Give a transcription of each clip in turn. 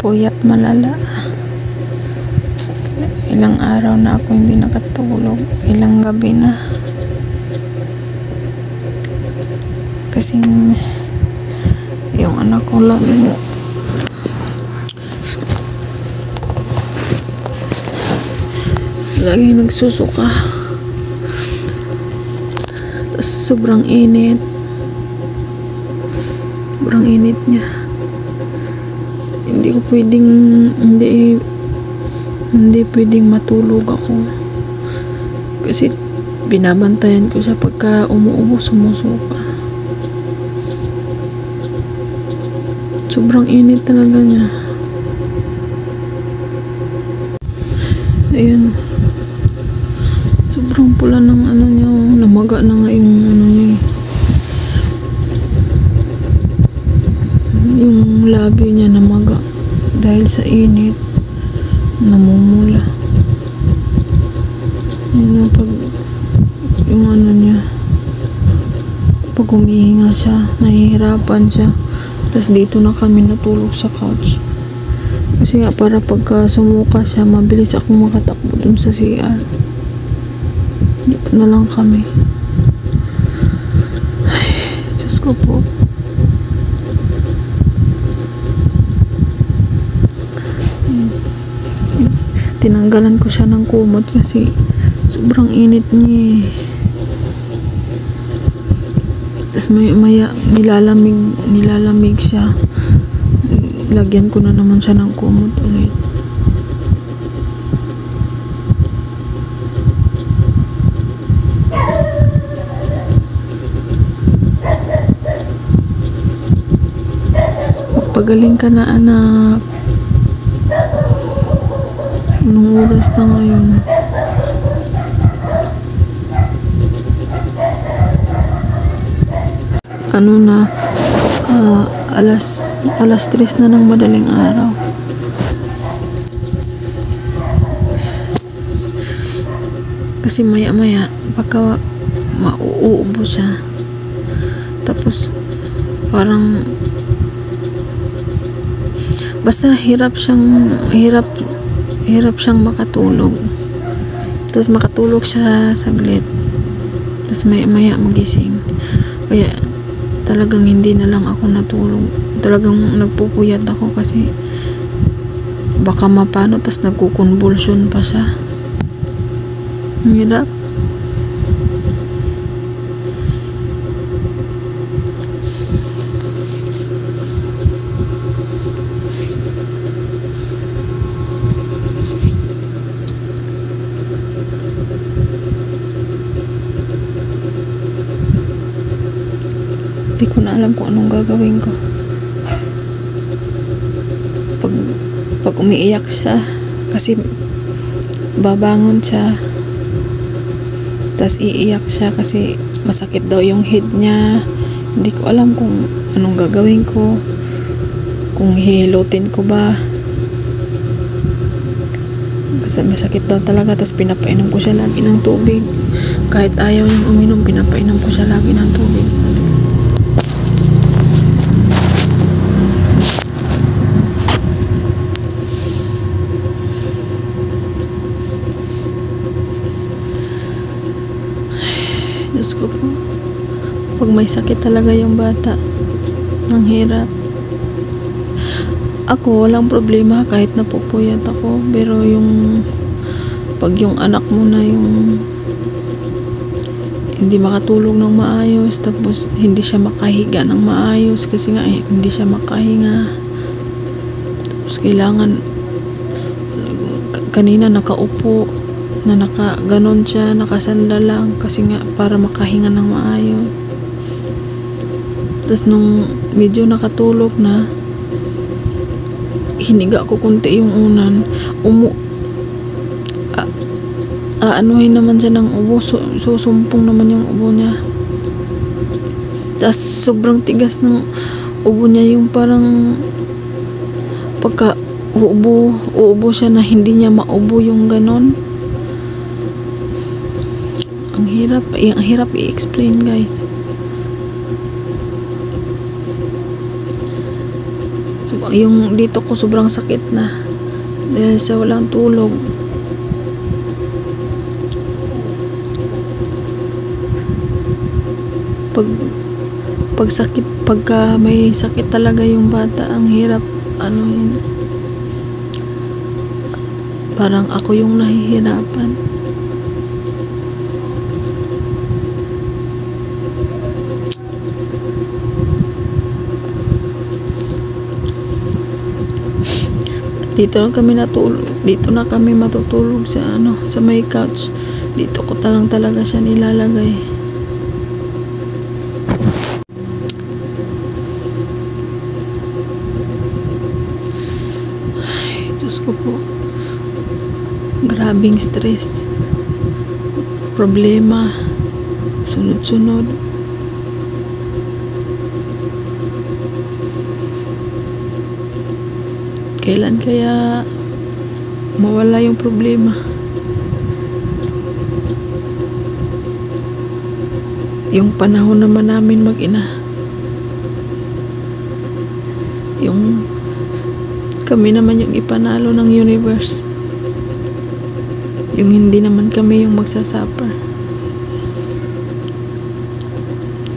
puyat malala. Ilang araw na ako hindi nakatulog, ilang gabi na. Kasi yung anak ko lagi nagsusuka. Tapos sobrang init niya. Hindi pwedeng matulog ako kasi binabantayan ko siya pagka umuubo, sumusuka. Sobrang init talaga niya. Ayun, sobrang pula ng ano niya, namaga na nga yung ano niya, yung labi niya namaga dahil sa init, namumula. Yun, pag yung ano niya, pag humihinga siya, nahihirapan siya. Tapos dito na kami natulog sa couch kasi nga para pagka sumuka siya, mabilis akong makatakbo dun sa CR. Dito na lang kami. Ay, Diyos ko po. Tinanggalan ko siya ng kumot kasi sobrang init niya. Tapos maya nilalamig siya. Lagyan ko na naman siya ng kumot ulit. Magpagaling ka na, anak. Anong oras na ngayon? Ano na, alas 3 na ng madaling araw. Kasi maya pagka mauubo siya, tapos parang basta hirap siyang makatulog. Tapos makatulog siya saglit, tapos maya magising. Kaya talagang hindi na lang ako natulog. Talagang nagpupuyat ako kasi baka mapano, tas nagkukonvulsyon pa siya. Hirap. Hindi ko na alam kung anong gagawin ko. Pag umiiyak siya, kasi babangon siya, tas iiyak siya kasi masakit daw yung head niya. Hindi ko alam kung anong gagawin ko, kung hihilutin ko ba, kasi masakit daw talaga. Tas pinapainom ko siya lagi ng tubig. Kahit ayaw niyang uminom, pinapainom ko siya lagi ng tubig. Diyos ko po, pag may sakit talaga yung bata, ang hirap. Ako, walang problema kahit napupuyat ako, pero pag yung anak mo na yung hindi makatulog ng maayos, tapos hindi siya makahiga ng maayos kasi nga hindi siya makahinga, tapos kailangan, kanina nakaupo na ganon siya, nakasandal lang kasi nga para makahinga ng maayos. Tapos nung medyo nakatulog na, hiniga ko kunti yung unan, aanuhin naman siya ng ubo, susumpong naman yung ubo niya. Tapos sobrang tigas ng ubo niya, yung parang pagka uubo siya na hindi niya maubo yung ganon. Ang hirap i-explain, guys. Yung dito ko sobrang sakit na dahil sa walang tulog. Pagka may sakit talaga yung bata, ang hirap ano yun. Parang ako yung nahihirapan. Dito na kami matutulog sa sa may couch. Dito ko talaga siya nilalagay. Ay, Diyos ko po. Grabing stress. Problema. Sunod-sunod. Kailan kaya mawala yung problema? Yung panahon naman namin mag-ina. Yung kami naman yung ipanalo ng universe. Yung hindi naman kami yung magsasuffer.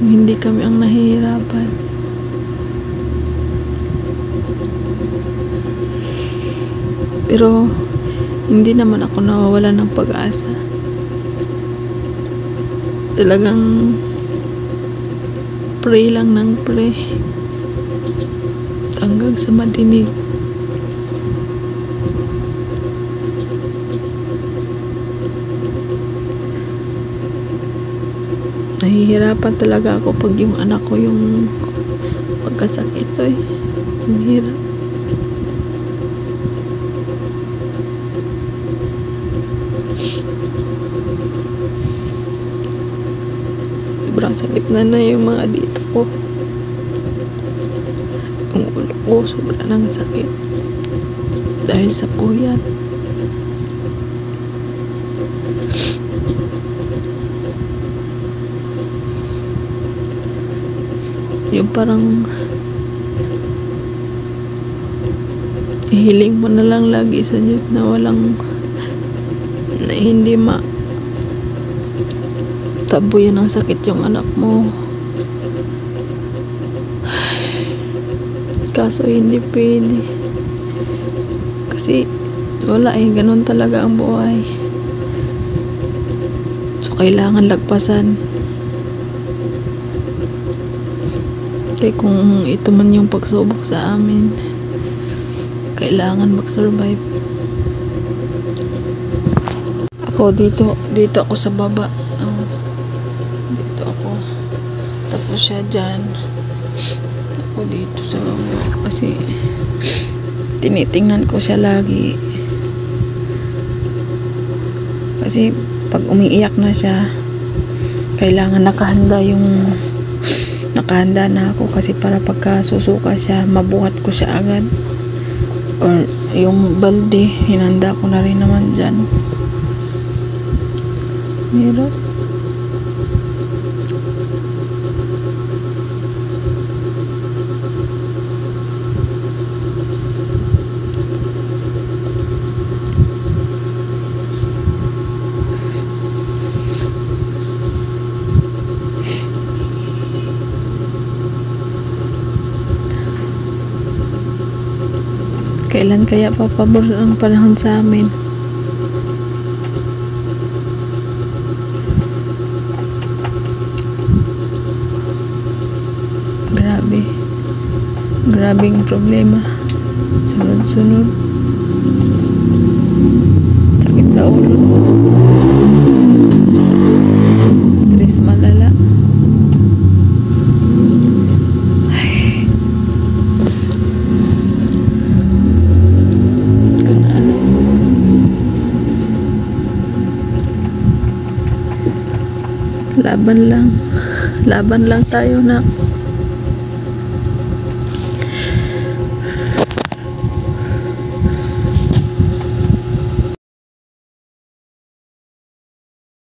Yung hindi kami ang nahihirapan. Pero hindi naman ako nawawala ng pag-asa. Talagang pray lang ng pray hanggang sa madinig. Nahihirapan talaga ako pag yung anak ko yung pagkasakit eh. Ang hirap. Sobrang sakit na yung mga dito ko. Yung ulo ko sobrang nang sakit dahil sa puyat. Yung parang hiling mo na lang lagi sa Diyos na hindi tabuyan ng sakit yung anak mo. Kaso hindi pwede. Kasi wala ganun talaga ang buhay. So kailangan lagpasan. Kaya kung ito man yung pagsubok sa amin, kailangan mag-survive. Ako dito ako sa baba. Dito ako. Tapos siya dyan. Ako dito sa baba. Kasi tinitingnan ko siya lagi. Kasi pag umiiyak na siya, kailangan nakahanda na ako kasi para pagka susuka siya, mabuhat ko siya agad. Or yung balde, hinanda ko na rin naman dyan. Hirap. Kailan kaya papabor ang panahon sa amin? Grabing problema. Sunod-sunod. Sakit sa ulo. Stress malala. Laban lang tayo na